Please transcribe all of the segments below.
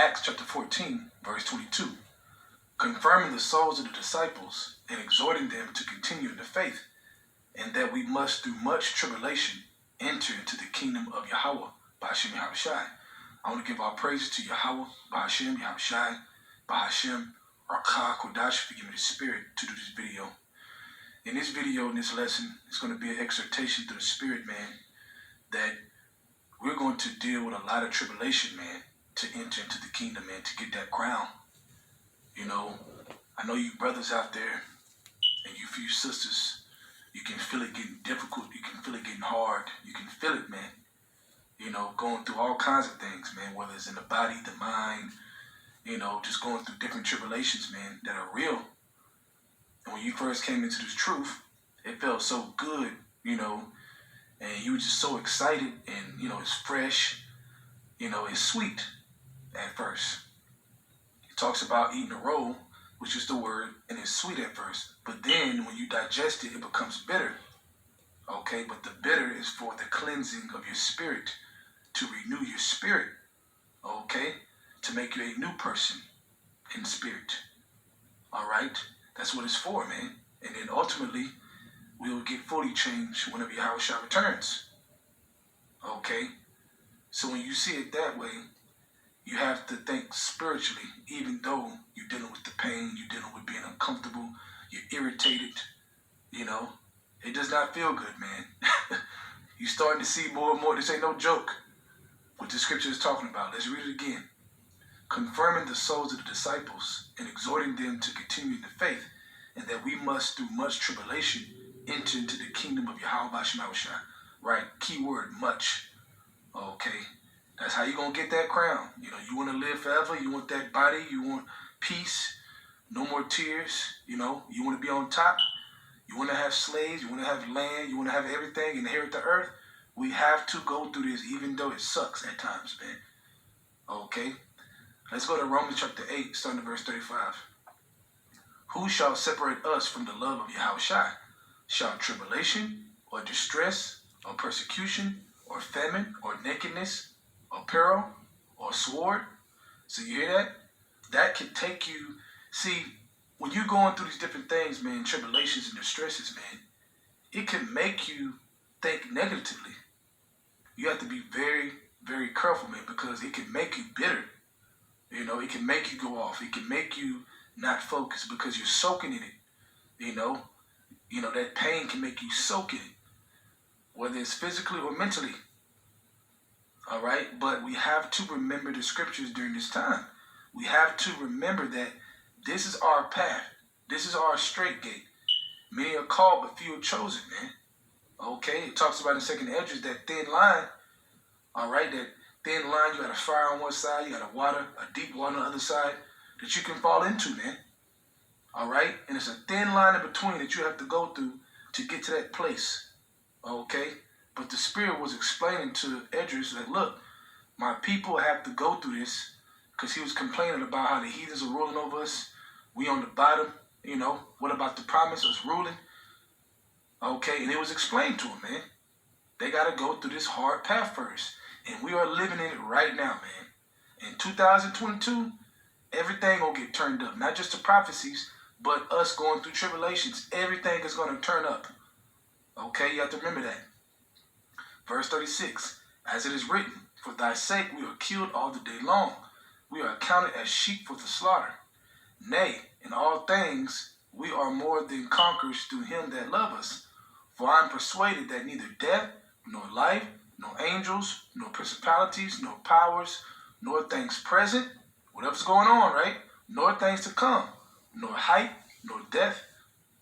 Acts chapter 14, verse 22, confirming the souls of the disciples and exhorting them to continue in the faith, and that we must through much tribulation enter into the kingdom of Yahweh, B'Hashem Yahushai. I want to give our praises to Yahweh, B'Hashem Yahushai, B'Hashem Rakah Kodash for giving me the spirit to do this video. In this video, in this lesson, it's going to be an exhortation through the spirit, man, that we're going to deal with a lot of tribulation, man, to enter into the kingdom, man, to get that crown. You know, I know you brothers out there and you few sisters, you can feel it getting difficult. You can feel it getting hard. You can feel it, man. You know, going through all kinds of things, man, whether it's in the body, the mind, you know, just going through different tribulations, man, that are real. And when you first came into this truth, it felt so good, you know, and you were just so excited and, you know, it's fresh, you know, it's sweet at first. It talks about eating a roll, which is the word, and it's sweet at first. But then when you digest it, it becomes bitter. Okay, but the bitter is for the cleansing of your spirit, to renew your spirit, okay, to make you a new person in spirit. All right, that's what it's for, man. And then ultimately, we will get fully changed whenever Yahushua returns. Okay, so when you see it that way, you have to think spiritually, even though you're dealing with the pain, you're dealing with being uncomfortable, you're irritated, you know, it does not feel good, man. You're starting to see more and more. This ain't no joke what the scripture is talking about. Let's read it again. Confirming the souls of the disciples and exhorting them to continue in the faith, and that we must, through much tribulation, enter into the kingdom of Yahweh B'Hashem. Right? Keyword, much. Okay. That's how you're going to get that crown. You know, you want to live forever. You want that body. You want peace. No more tears. You know, you want to be on top. You want to have slaves. You want to have land. You want to have everything, inherit the earth. We have to go through this, even though it sucks at times, man. Okay. Let's go to Romans chapter 8, starting at verse 35. Who shall separate us from the love of Yahushua? Shall tribulation, or distress, or persecution, or famine, or nakedness, or peril, or sword? So you hear that? That can take you. See, when you're going through these different things, man, tribulations and distresses, man, it can make you think negatively. You have to be very, very careful, man, because it can make you bitter. You know, it can make you go off. It can make you not focus because you're soaking in it. You know, that pain can make you soak in it, whether it's physically or mentally. All right, but we have to remember the scriptures during this time. We have to remember that this is our path. This is our straight gate. Many are called, but few are chosen, man. Okay, it talks about in 2nd Esdras that thin line. All right, that thin line, you got a fire on one side, you got a deep water on the other side that you can fall into, man. All right, and it's a thin line in between that you have to go through to get to that place. Okay, but the Spirit was explaining to Esdras that, look, my people have to go through this, because he was complaining about how the heathens are ruling over us. We on the bottom, you know. What about the promise of ruling? Okay, and it was explained to them, man. They got to go through this hard path first. And we are living in it right now, man. In 2022, everything will get turned up. Not just the prophecies, but us going through tribulations. Everything is going to turn up. Okay, you have to remember that. Verse 36, as it is written, for thy sake we are killed all the day long. We are accounted as sheep for the slaughter. Nay, in all things we are more than conquerors through him that love us. For I am persuaded that neither death, nor life, nor angels, nor principalities, nor powers, nor things present, whatever's going on, right? Nor things to come, nor height, nor depth,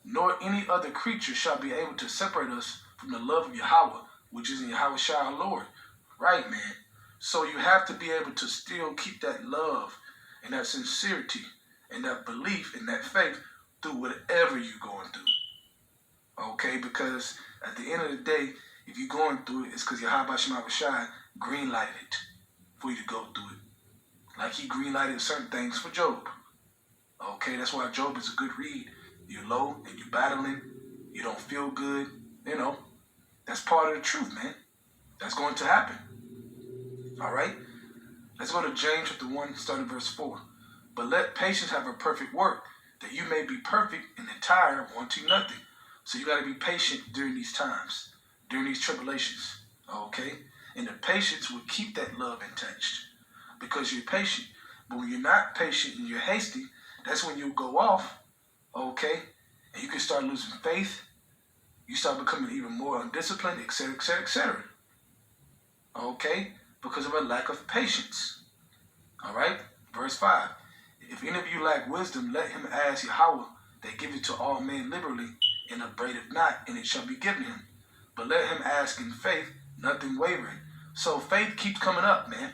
nor any other creature shall be able to separate us from the love of Yahweh, which is in Yahushua our Lord. Right, man? So you have to be able to still keep that love and that sincerity and that belief and that faith through whatever you're going through. Okay? Because at the end of the day, if you're going through it, it's because Yahushua green-lighted it for you to go through it. Like he green-lighted certain things for Job. Okay? That's why Job is a good read. You're low and you're battling. You don't feel good. You know, that's part of the truth, man. That's going to happen. All right? Let's go to James chapter 1, starting verse 4. But let patience have a perfect work, that you may be perfect and entire, wanting nothing. So you got to be patient during these times, during these tribulations, okay? And the patience will keep that love untouched because you're patient. But when you're not patient and you're hasty, that's when you go off, okay? And you can start losing faith. You start becoming even more undisciplined, etc., etc., etc. Okay? Because of a lack of patience. All right? Verse 5. If any of you lack wisdom, let him ask Yahweh, that giveth to all men liberally, and upbraideth not, and it shall be given him. But let him ask in faith, nothing wavering. So faith keeps coming up, man.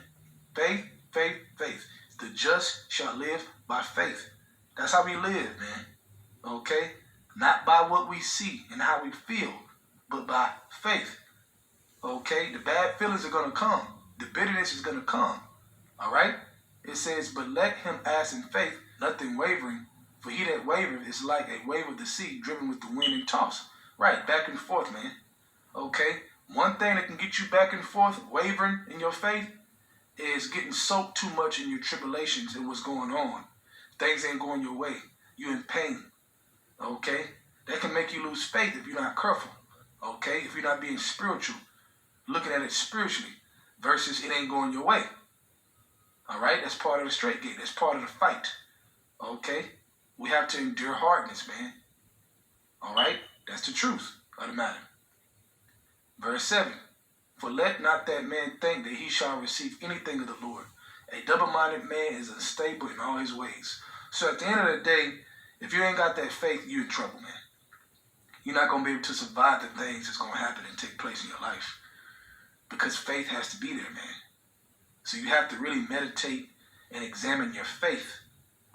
Faith, faith, faith. The just shall live by faith. That's how we live, man. Okay? Not by what we see and how we feel, but by faith. Okay? The bad feelings are going to come. The bitterness is going to come. All right? It says, but let him ask in faith, nothing wavering. For he that wavereth is like a wave of the sea, driven with the wind and tossed. Right, back and forth, man. Okay? One thing that can get you back and forth, wavering in your faith, is getting soaked too much in your tribulations and what's going on. Things ain't going your way. You're in pain. Okay? That can make you lose faith if you're not careful. Okay? If you're not being spiritual, looking at it spiritually, versus it ain't going your way. All right? That's part of the straight gate. That's part of the fight. Okay? We have to endure hardness, man. All right? That's the truth of the matter. Verse 7. For let not that man think that he shall receive anything of the Lord. A double-minded man is unstable in all his ways. So at the end of the day, if you ain't got that faith, you're in trouble, man. You're not going to be able to survive the things that's going to happen and take place in your life. Because faith has to be there, man. So you have to really meditate and examine your faith.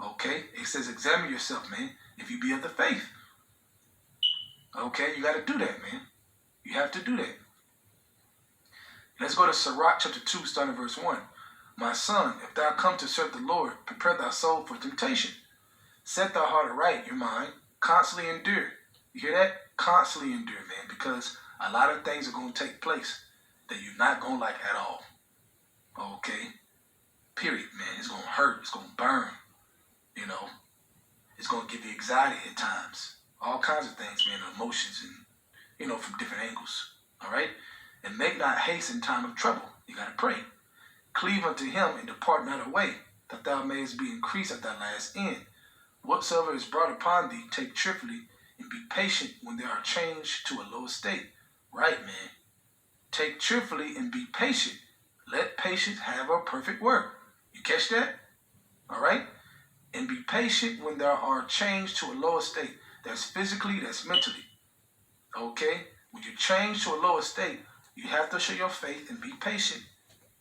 Okay? It says examine yourself, man, if you be of the faith. Okay? You got to do that, man. You have to do that. Let's go to S.O.Y.Y chapter 2, starting verse 1. My son, if thou come to serve the Lord, prepare thy soul for temptation. Set thy heart aright, your mind, constantly endure. You hear that? Constantly endure, man, because a lot of things are going to take place that you're not going to like at all. Okay? Period, man. It's going to hurt. It's going to burn. You know? It's going to give you anxiety at times. All kinds of things, man, emotions and, you know, from different angles. All right? And make not haste in time of trouble. You got to pray. Cleave unto him and depart not away, that thou mayest be increased at thy last end. Whatsoever is brought upon thee, take cheerfully, and be patient when they are changed to a low estate. Right, man. Take cheerfully and be patient. Let patience have a perfect work. You catch that? All right? And be patient when they are changed to a low estate. That's physically, that's mentally. Okay? When you change to a low estate, you have to show your faith and be patient.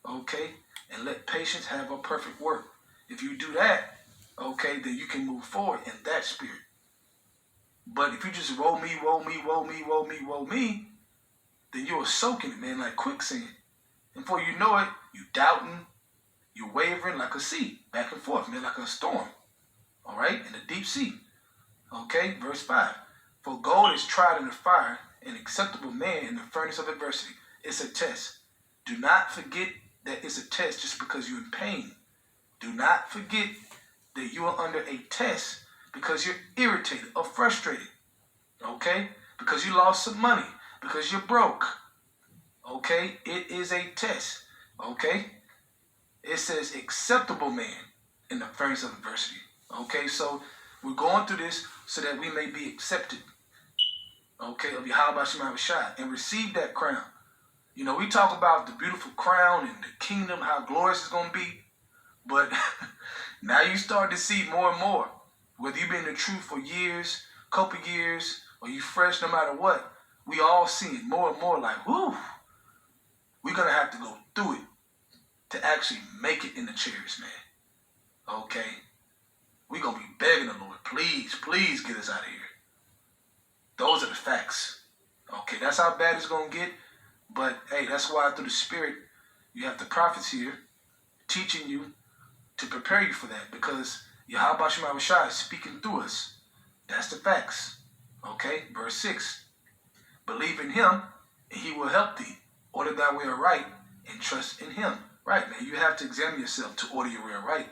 Okay? And let patience have a perfect work. If you do that, okay, then you can move forward in that spirit. But if you just woe me, woe me, woe me, woe me, woe me, then you're soaking it, man, like quicksand. And before you know it, you doubting, you're wavering like a sea, back and forth, man, like a storm. All right? In the deep sea. Okay? Verse 5. For gold is tried in the fire, an acceptable man in the furnace of adversity. It's a test. Do not forget that it's a test just because you're in pain. Do not forget that you are under a test because you're irritated or frustrated. Okay? Because you lost some money. Because you're broke. Okay? It is a test. Okay? It says acceptable man in the furnace of adversity. Okay? So we're going through this so that we may be accepted. Okay? Of Yahweh Shai and receive that crown. You know, we talk about the beautiful crown and the kingdom, how glorious it's going to be. But now you start to see more and more. Whether you've been in the truth for years, couple years, or you fresh, no matter what, we all see it more and more like, whoo, we're going to have to go through it to actually make it in the chairs, man. Okay? We're going to be begging the Lord, please, please get us out of here. Those are the facts. Okay, that's how bad it's going to get. But, hey, that's why through the Spirit, you have the prophets here teaching you to prepare you for that. Because Yahweh Shai is speaking through us. That's the facts. Okay, verse 6. Believe in him, and he will help thee. Order thy way aright, and trust in him. Right, man. You have to examine yourself to order your way right.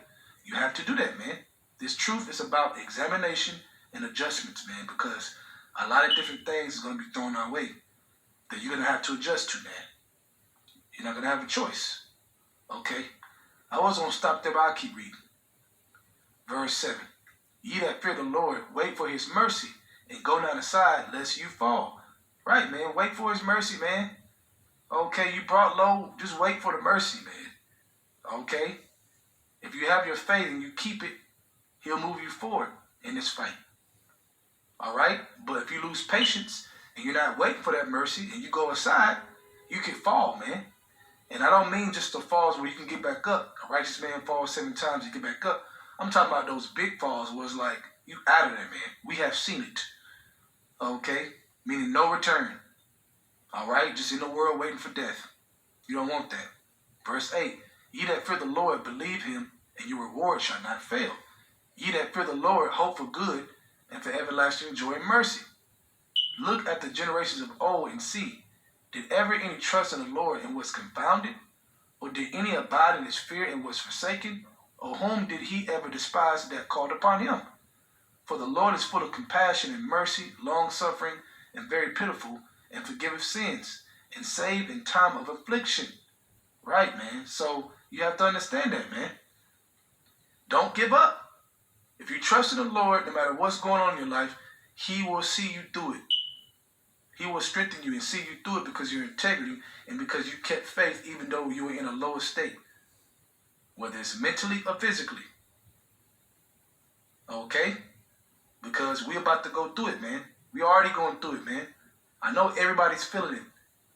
You have to do that, man. This truth is about examination and adjustments, man, because a lot of different things is going to be thrown our way that you're going to have to adjust to, man. You're not going to have a choice. Okay? I was going to stop there, but I'll keep reading. Verse 7. Ye that fear the Lord, wait for his mercy, and go not aside, lest you fall. Right, man. Wait for his mercy, man. Okay, you brought low, just wait for the mercy, man. Okay? If you have your faith and you keep it, he'll move you forward in this fight. All right? But if you lose patience and you're not waiting for that mercy and you go aside, you can fall, man. And I don't mean just the falls where you can get back up. A righteous man falls 7 times, you get back up. I'm talking about those big falls where it's like, you out of there, man. We have seen it. Okay? Meaning no return. All right? Just in the world waiting for death. You don't want that. Verse 8. Ye that fear the Lord, believe him, and your reward shall not fail. Ye that fear the Lord, hope for good, and for everlasting joy and mercy. Look at the generations of old and see, did ever any trust in the Lord and was confounded? Or did any abide in his fear and was forsaken? Or whom did he ever despise that called upon him? For the Lord is full of compassion and mercy, long-suffering, and very pitiful, and forgiveth sins, and save in time of affliction. Right, man. So you have to understand that, man. Don't give up. If you trust in the Lord, no matter what's going on in your life, he will see you through it. He will strengthen you and see you through it because of your integrity and because you kept faith even though you were in a lower state, whether it's mentally or physically. Okay? Because we're about to go through it, man. We're already going through it, man. I know everybody's feeling it.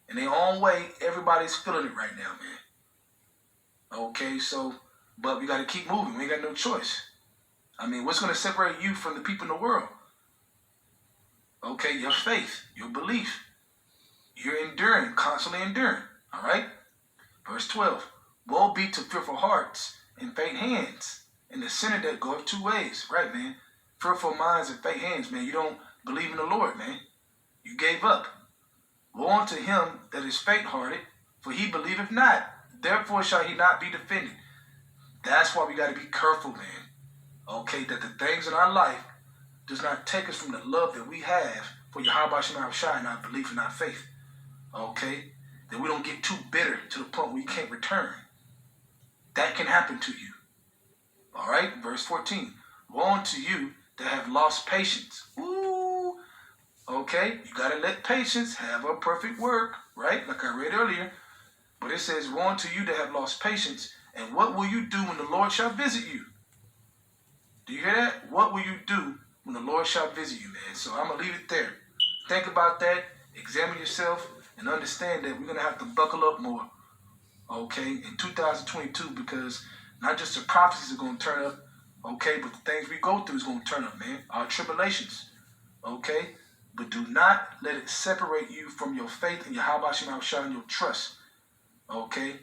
In their own way, everybody's feeling it right now, man. Okay, so, but we got to keep moving. We ain't got no choice. I mean, what's going to separate you from the people in the world? Okay, your faith, your belief. You're enduring, constantly enduring. All right? Verse 12. Woe be to fearful hearts and faint hands, and the sinner that goeth 2 ways. Right, man? Fearful minds and faint hands, man. You don't believe in the Lord, man. You gave up. Woe unto him that is faint-hearted, for he believeth not. Therefore shall he not be defended. That's why we got to be careful, man. Okay, that the things in our life does not take us from the love that we have for Yahweh Shem Shai and our belief and our faith. Okay? That we don't get too bitter to the point where you can't return. That can happen to you. All right? Verse 14. Woe unto you that have lost patience. Ooh. Okay? You got to let patience have a perfect work. Right? Like I read earlier. But it says, woe unto you that have lost patience. And what will you do when the Lord shall visit you? Do you hear that? What will you do when the Lord shall visit you, man? So I'm going to leave it there. Think about that. Examine yourself. And understand that we're going to have to buckle up more. Okay? In 2022, because not just the prophecies are going to turn up. Okay? But the things we go through is going to turn up, man. Our tribulations. Okay? But do not let it separate you from your faith and your Yahweh Shem Shai and your trust. Okay?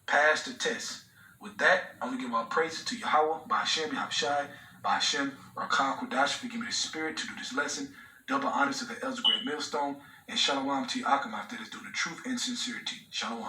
Pass the test. With that, I'm going to give our praises to Yahweh, by Hashem, Yahweh Shai, by Hashem, Rakah Kodash, for giving me the spirit to do this lesson. Double honors to the Elder Great Millstone. And shalom to Yaakam after this, doing the truth and sincerity. Shalom.